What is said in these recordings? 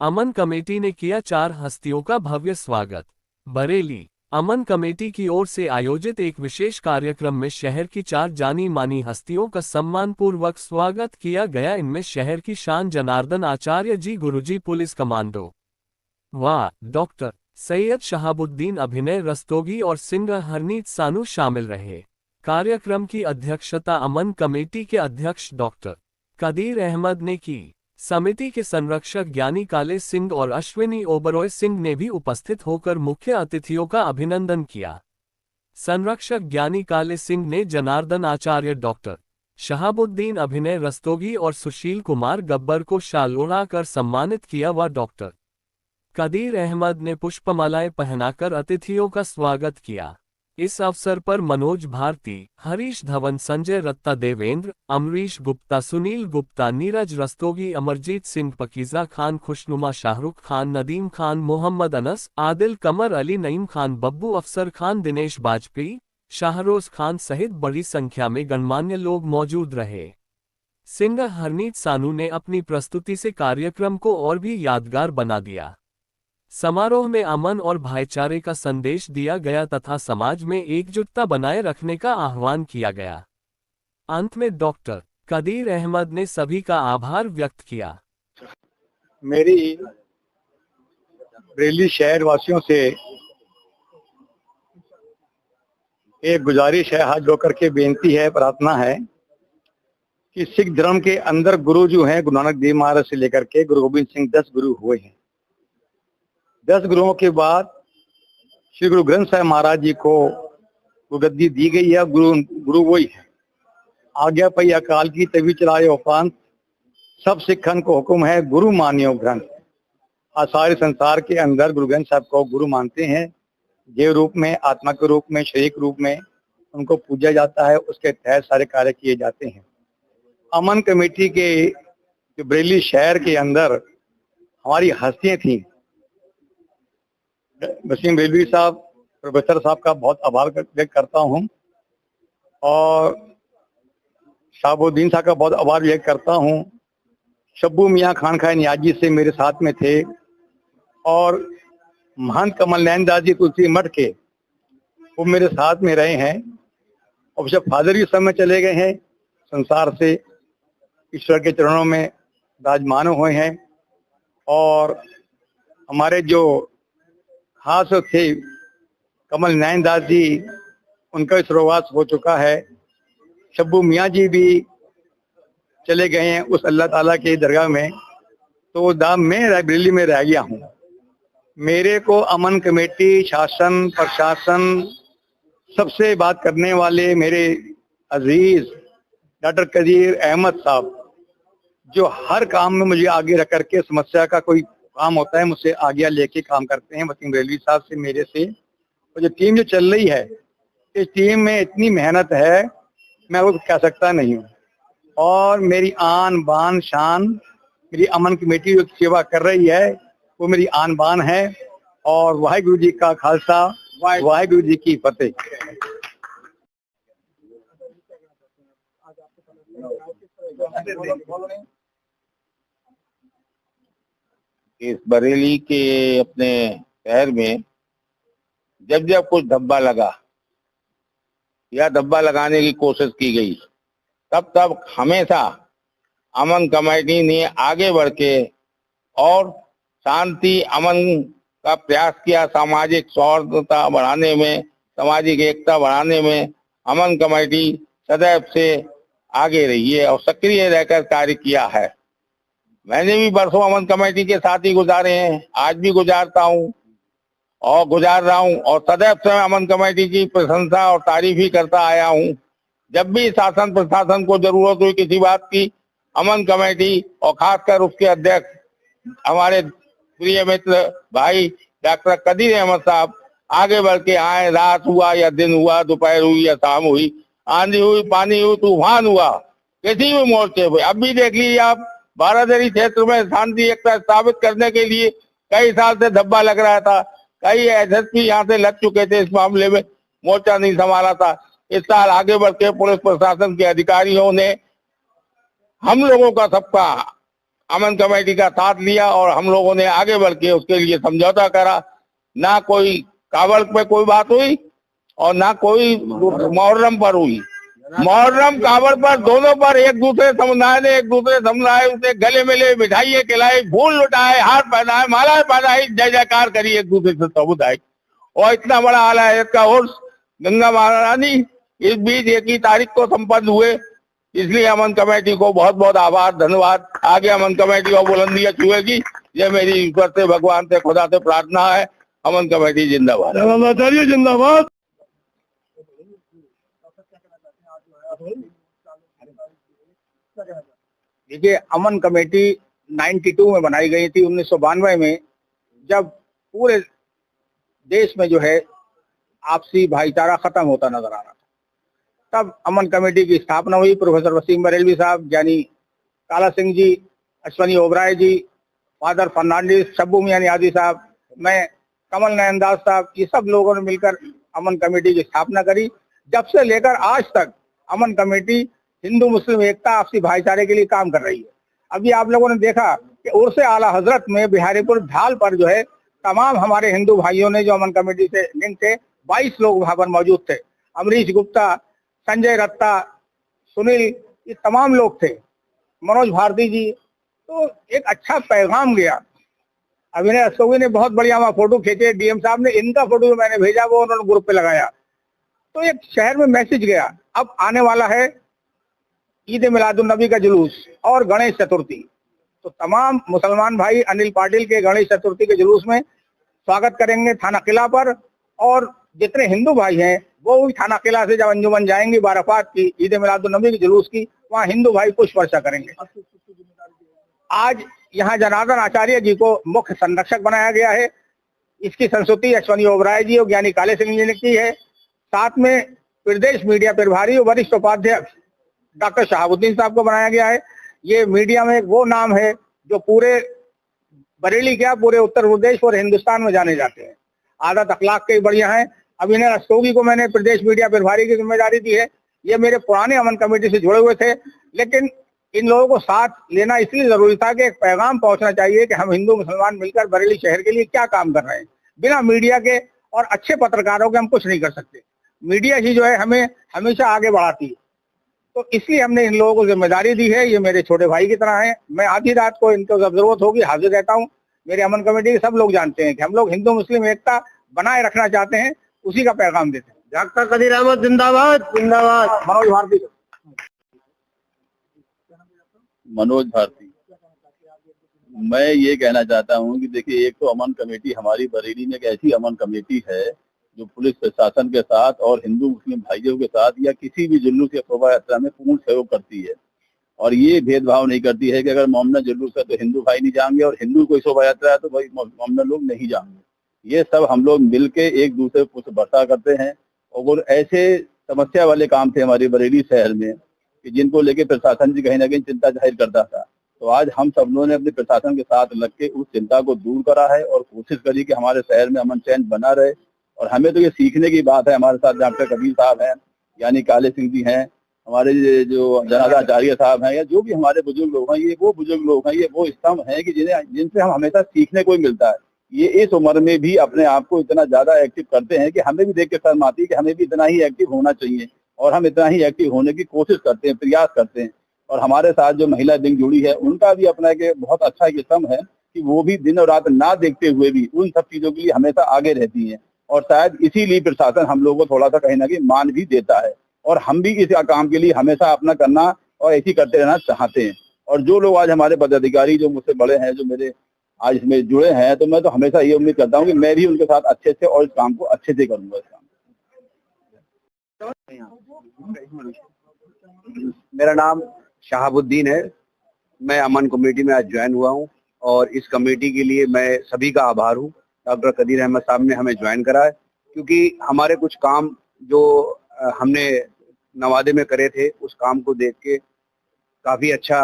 अमन committee ने किया 4 हस्तियों का भव्य स्वागत। बरेली। अमन कमेटी की ओर से आयोजित एक विशेष कार्यक्रम में शहर की 4 जानी मानी हस्तियों का सम्मानपूर्वक स्वागत किया गया। इनमें शहर की शान जनार्दन आचार्य जी गुरुजी पुलिस कमांडो वाह डॉक्टर सैयद शहाबुद्दीन अभिनय रस्तोगी और सिंगर हरनीत सानू शामिल रहे। कार्यक्रम की अध्यक्षता अमन कमेटी के अध्यक्ष डॉक्टर कदीर अहमद ने की। समिति के संरक्षक ज्ञानी काले सिंह और अश्विनी ओबरॉय सिंह ने भी उपस्थित होकर मुख्य अतिथियों का अभिनंदन किया। संरक्षक ज्ञानी काले सिंह ने जनार्दन आचार्य, डॉक्टर शहाबुद्दीन अभिनय रस्तोगी और सुशील कुमार गब्बर को शाल ओढ़ाकर सम्मानित किया व डॉक्टर कदीर अहमद ने पुष्पमालाएं पहनाकर अतिथियों का स्वागत किया। इस अवसर पर मनोज भारती, हरीश धवन, संजय रत्ता, देवेंद्र, अमरीश गुप्ता, सुनील गुप्ता, नीरज रस्तोगी, अमरजीत सिंह, पकीजा खान, खुशनुमा, शाहरुख खान, नदीम खान, मोहम्मद अनस, आदिल, कमर अली, नईम खान, बब्बू, अफसर खान, दिनेश बाजपेयी, शाहरोज खान सहित बड़ी संख्या में गणमान्य लोग मौजूद रहे। सिंगर हरनीत सानू ने अपनी प्रस्तुति से कार्यक्रम को और भी यादगार बना दिया। समारोह में अमन और भाईचारे का संदेश दिया गया तथा समाज में एकजुटता बनाए रखने का आह्वान किया गया। अंत में डॉक्टर कदीर अहमद ने सभी का आभार व्यक्त किया। मेरी बरेली शहर वासियों से एक गुजारिश है, हाथ जोड़ करके बेनती है, प्रार्थना है कि सिख धर्म के अंदर गुरु जो हैं, गुरु नानक देव महाराज से लेकर के गुरु गोविंद सिंह 10 गुरु हुए हैं। 10 गुरुओं के बाद श्री गुरु ग्रंथ साहिब महाराज जी को गुरुगद्दी दी गई है। गुरु वही है। आज्ञा पई अकाल की तभी चलाए उपांत, सब सिखन को हुक्म है गुरु मानियो ग्रंथ। आज सारे संसार के अंदर गुरु ग्रंथ साहब को गुरु मानते हैं। देव रूप में, आत्मा के रूप में, शरीर के रूप में उनको पूजा जाता है। उसके तहत सारे कार्य किए जाते हैं। अमन कमेटी के बरेली शहर के अंदर हमारी हस्तियां थी। वसीम रेलवी साहब, प्रोफेसर साहब का बहुत आभार व्यक्त करता हूँ और शहाबुद्दीन साहब का बहुत आभार व्यक्त करता हूँ। शब्बू मियाँ खान खाए नियाजी से मेरे साथ में थे और महंत कमल नैन दास जी तुलसी मठ के वो मेरे साथ में रहे हैं। और जब फादर जी समय चले गए हैं संसार से, ईश्वर के चरणों में विराजमान हुए हैं। और हमारे जो खास थे कमल नैन दास जी, उनका स्वर्गवास हो चुका है। शब्बू मियाँ जी भी चले गए हैं उस अल्लाह ताला के दरगाह में। तो दाम मैं बरेली में रह गया हूँ। मेरे को अमन कमेटी, शासन, प्रशासन, सबसे बात करने वाले मेरे अजीज डॉक्टर कदीर अहमद साहब, जो हर काम में मुझे आगे रख करके, समस्या का कोई काम होता है मुझसे आज्ञा लेके काम करते हैं। वसीम रेलवी साहब से, मेरे से। और जो टीम जो चल रही है, इस टीम में इतनी मेहनत है मैं वो कह सकता नहीं हूँ। और मेरी आन बान शान, मेरी अमन कमेटी जो सेवा कर रही है वो मेरी आन बान है। और वाहिगुरु जी का खालसा, वाहिगुरु जी की फतेह। इस बरेली के अपने शहर में जब जब कुछ धब्बा लगा या धब्बा लगाने की कोशिश की गई, तब तब हमेशा अमन कमेटी ने आगे बढ़ के और शांति, अमन का प्रयास किया। सामाजिक सौहार्दता बढ़ाने में, सामाजिक एकता बढ़ाने में अमन कमेटी सदैव से आगे रही है और सक्रिय रहकर कार्य किया है। मैंने भी बरसों अमन कमेटी के साथ ही गुजारे हैं, आज भी गुजारता हूँ और गुजार रहा हूँ। और सदैव से मैं अमन कमेटी की प्रशंसा और तारीफ ही करता आया हूँ। जब भी शासन प्रशासन को जरूरत हुई किसी बात की, अमन कमेटी और खासकर उसके अध्यक्ष हमारे प्रिय मित्र भाई डॉक्टर कदीर अहमद साहब आगे बढ़ के आए। रात हुआ या दिन हुआ, दोपहर हुई या शाम हुई, आंधी हुई, पानी हुई, तूफान हुआ, किसी भी मोर्चे पे। अब भी देख लीजिए आप, बारादरी क्षेत्र में शांति एकता स्थापित करने के लिए कई साल से धब्बा लग रहा था। कई एसएसपी यहाँ से लग चुके थे, इस मामले में मोर्चा नहीं संभाला था। इस साल आगे बढ़ के पुलिस प्रशासन के अधिकारियों ने हम लोगों का सबका अमन कमेटी का साथ लिया और हम लोगों ने आगे बढ़ के उसके लिए समझौता करा। ना कोई कावड़ पे कोई बात हुई और ना कोई मुहर्रम पर हुई। मुहर्रम कावड़ पर दोनों पर एक दूसरे समुदाय ने एक दूसरे समुदाय से गले मिले, मिठाइयाँ खिलाई, फूल लुटाए, हार पहनाए, मालाएं पहनाई, जय जयकार करी एक दूसरे से समुदाय। और इतना बड़ा आला हज़रत का उर्स गंगा महारानी इस बीच 1 तारीख को संपन्न हुए। इसलिए अमन कमेटी को बहुत बहुत आभार, धन्यवाद। आगे अमन कमेटी और बुलंदियां छुएगी, ये मेरी ईश्वर से, भगवान से, खुदा से प्रार्थना है। अमन कमेटी जिंदाबाद। जिंदाबाद। देखिए, अमन कमेटी 92 में बनाई गई थी, 1992 में, जब पूरे देश में जो है आपसी भाईचारा खत्म होता नजर आ रहा था। तब अमन कमेटी की स्थापना हुई। प्रोफेसर वसीम बरेलवी साहब, ज्ञानी काला सिंह जी, अश्वनी ओबराय जी, फादर फर्नांडिस, शब्बू मियां नियाज़ी साहब, मैं, कमल नयनदास साहब, ये सब लोगों ने मिलकर अमन कमेटी की स्थापना करी। जब से लेकर आज तक अमन कमेटी हिंदू मुस्लिम एकता, आपसी भाईचारे के लिए काम कर रही है। अभी आप लोगों ने देखा कि उर्स आला हजरत में बिहारीपुर ढाल पर जो है तमाम हमारे हिंदू भाइयों ने जो अमन कमेटी से लिंक थे, 22 लोग वहां पर मौजूद थे। अमरीश गुप्ता, संजय रत्ता, सुनील, ये तमाम लोग थे, मनोज भारती जी। तो एक अच्छा पैगाम गया। अभिनय रस्तोगी ने बहुत बढ़िया वहां फोटो खींचे, डीएम साहब ने इनका फोटो मैंने भेजा, वो उन्होंने ग्रुप पे लगाया। तो एक शहर में मैसेज गया। अब आने वाला है ईद मिलादुन नबी का जुलूस और गणेश चतुर्थी। तो तमाम मुसलमान भाई अनिल पाटिल के गणेश चतुर्थी के जुलूस में स्वागत करेंगे थाना किला पर, और जितने हिंदू भाई हैं वो भी थाना किला से जब अंजुमन जाएंगे बाराफात की ईद मिलादुन नबी के जुलूस की, वहाँ हिंदू भाई पुष्प वर्षा करेंगे। आज यहाँ जनार्दन आचार्य जी को मुख्य संरक्षक बनाया गया है। इसकी संस्तुति अश्वनी ओबराय जी और ज्ञानी काले सिंह जी ने की है। साथ में प्रदेश मीडिया प्रभारी और वरिष्ठ उपाध्यक्ष डॉक्टर शहाबुद्दीन साहब को बनाया गया है। ये मीडिया में वो नाम है जो पूरे बरेली क्या, पूरे उत्तर प्रदेश और हिंदुस्तान में जाने जाते हैं। आदत अखलाक के बढ़िया हैं। अभिनय रस्तोगी को मैंने प्रदेश मीडिया प्रभारी की जिम्मेदारी दी है। ये मेरे पुराने अमन कमेटी से जुड़े हुए थे, लेकिन इन लोगों को साथ लेना इसलिए जरूरी था कि एक पैगाम पहुंचना चाहिए कि हम हिंदू मुसलमान मिलकर बरेली शहर के लिए क्या काम कर रहे हैं। बिना मीडिया के और अच्छे पत्रकारों के हम कुछ नहीं कर सकते। मीडिया ही जो है हमें हमेशा आगे बढ़ाती है। तो इसलिए हमने इन लोगों को जिम्मेदारी दी है। ये मेरे छोटे भाई की तरह हैं। मैं आधी रात को इनको जब जरूरत होगी हाजिर रहता हूँ। मेरे अमन कमेटी के सब लोग जानते हैं कि हम लोग हिंदू मुस्लिम एकता बनाए रखना चाहते हैं, उसी का पैगाम देते हैं। डॉक्टर कदीर अहमद जिंदाबाद। जिंदाबाद। मनोज भारती। मनोज भारती। मैं ये कहना चाहता हूँ कि देखिए, एक तो अमन कमेटी हमारी बरेली में एक ऐसी अमन कमेटी है जो पुलिस प्रशासन के साथ और हिंदू मुस्लिम भाइयों के साथ या किसी भी जुलूस या शोभा यात्रा में पूर्ण सहयोग करती है, और ये भेदभाव नहीं करती है कि अगर मोमना जुलूस है तो हिंदू भाई नहीं जाएंगे और हिंदू कोई शोभा यात्रा है तो भाई मोमना लोग नहीं जाएंगे। ये सब हम लोग मिलके एक दूसरे को वर्षा करते हैं। और ऐसे समस्या वाले काम थे हमारे बरेली शहर में कि जिनको लेके प्रशासन जी कहीं ना कहीं चिंता जाहिर करता था। तो आज हम सब लोगों ने अपने प्रशासन के साथ लग के उस चिंता को दूर करा है और कोशिश करी कि हमारे शहर में अमन चैन बना रहे। और हमें तो ये सीखने की बात है। हमारे साथ डॉक्टर कबीर साहब हैं, यानी काले सिंह जी हैं, हमारे जो जनार्दन आचार्य साहब हैं, या जो भी हमारे बुजुर्ग लोग हैं, ये वो बुजुर्ग लोग हैं, ये वो स्तंभ हैं कि जिनसे हम हमेशा सीखने को ही मिलता है। ये इस उम्र में भी अपने आप को इतना ज्यादा एक्टिव करते हैं कि हमें भी देख के शर्म आती है कि हमें भी इतना ही एक्टिव होना चाहिए, और हम इतना ही एक्टिव होने की कोशिश करते हैं, प्रयास करते हैं। और हमारे साथ जो महिला विंग जुड़ी है, उनका भी अपना एक बहुत अच्छा ये स्तंभ है कि वो भी दिन और रात ना देखते हुए भी उन सब चीजों के लिए हमेशा आगे रहती हैं। और शायद इसीलिए प्रशासन हम लोगों को थोड़ा सा कहीं ना कहीं मान भी देता है, और हम भी इस काम के लिए हमेशा अपना करना और ऐसी करते रहना चाहते हैं। और जो लोग आज हमारे पदाधिकारी जो मुझसे बड़े हैं, जो मेरे आज इसमें जुड़े हैं, तो मैं तो हमेशा ये उम्मीद करता हूँ कि मैं भी उनके साथ अच्छे से और इस काम को अच्छे से करूंगा। इस काम मेरा नाम शहाबुद्दीन है। मैं अमन कमेटी में आज ज्वाइन हुआ हूँ, और इस कमेटी के लिए मैं सभी का आभार हूँ। डॉक्टर कदीर अहमद साहब ने हमें ज्वाइन करा है, क्योंकि हमारे कुछ काम जो हमने नवादे में करे थे, उस काम को देख के काफ़ी अच्छा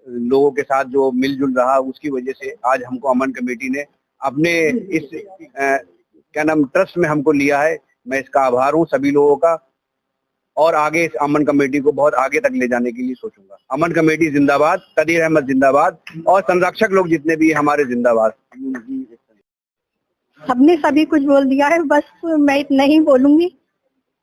लोगों के साथ जो मिलजुल रहा, उसकी वजह से आज हमको अमन कमेटी ने अपने इस क्या नाम ट्रस्ट में हमको लिया है। मैं इसका आभार हूँ सभी लोगों का। और आगे इस अमन कमेटी को बहुत आगे तक ले जाने के लिए सोचूंगा। अमन कमेटी जिंदाबाद, कदीर अहमद जिंदाबाद, और संरक्षक लोग जितने भी हमारे जिंदाबाद। सबने सभी कुछ बोल दिया है, बस मैं इतना ही बोलूंगी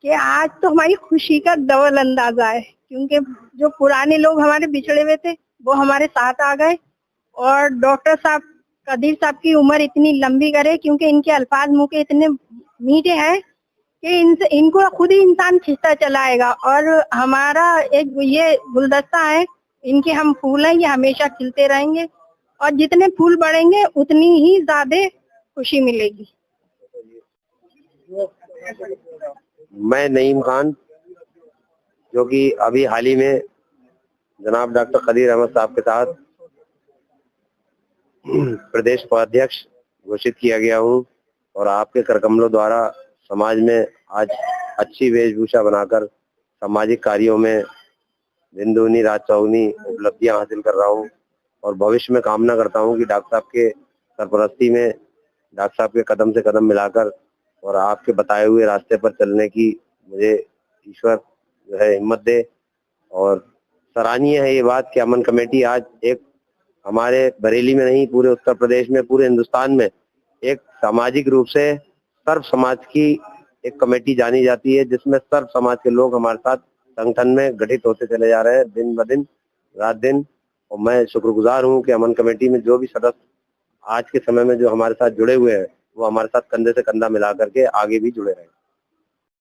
कि आज तो हमारी खुशी का डबल अंदाजा है, क्योंकि जो पुराने लोग हमारे बिछड़े हुए थे वो हमारे साथ आ गए। और डॉक्टर साहब, कदीर साहब की उम्र इतनी लंबी करे, क्योंकि इनके अल्फाज मुंह के इतने मीठे हैं कि इनको खुद ही इंसान खींचता चलाएगा। और हमारा एक ये गुलदस्ता है, इनके हम फूल हैं, ये हमेशा खिलते रहेंगे, और जितने फूल बढ़ेंगे उतनी ही ज्यादा खुशी मिलेगी। मैं नईम खान, जो कि अभी हाल ही में जनाब डॉक्टर कदीर अहमद साहब के साथ प्रदेश उपाध्यक्ष घोषित किया गया हूँ, और आपके करकमलों द्वारा समाज में आज अच्छी वेशभूषा बनाकर सामाजिक कार्यों में दिन दूनी रात चौगुनी उपलब्धियां हासिल कर रहा हूँ। और भविष्य में कामना करता हूँ कि डॉक्टर साहब के सरपरस्ती में, डॉक्टर साहब के कदम से कदम मिलाकर और आपके बताए हुए रास्ते पर चलने की मुझे ईश्वर जो है हिम्मत दे। और सराहनीय है ये बात कि अमन कमेटी आज एक हमारे बरेली में नहीं, पूरे उत्तर प्रदेश में, पूरे हिंदुस्तान में एक सामाजिक रूप से सर्व समाज की एक कमेटी जानी जाती है, जिसमें सर्व समाज के लोग हमारे साथ संगठन में गठित होते चले जा रहे हैं दिन ब दिन, रात दिन। और मैं शुक्रगुजार हूं कि अमन कमेटी में जो भी सदस्य आज के समय में जो हमारे साथ जुड़े हुए हैं, वो हमारे साथ कंधे से कंधा मिला करके आगे भी जुड़े रहें।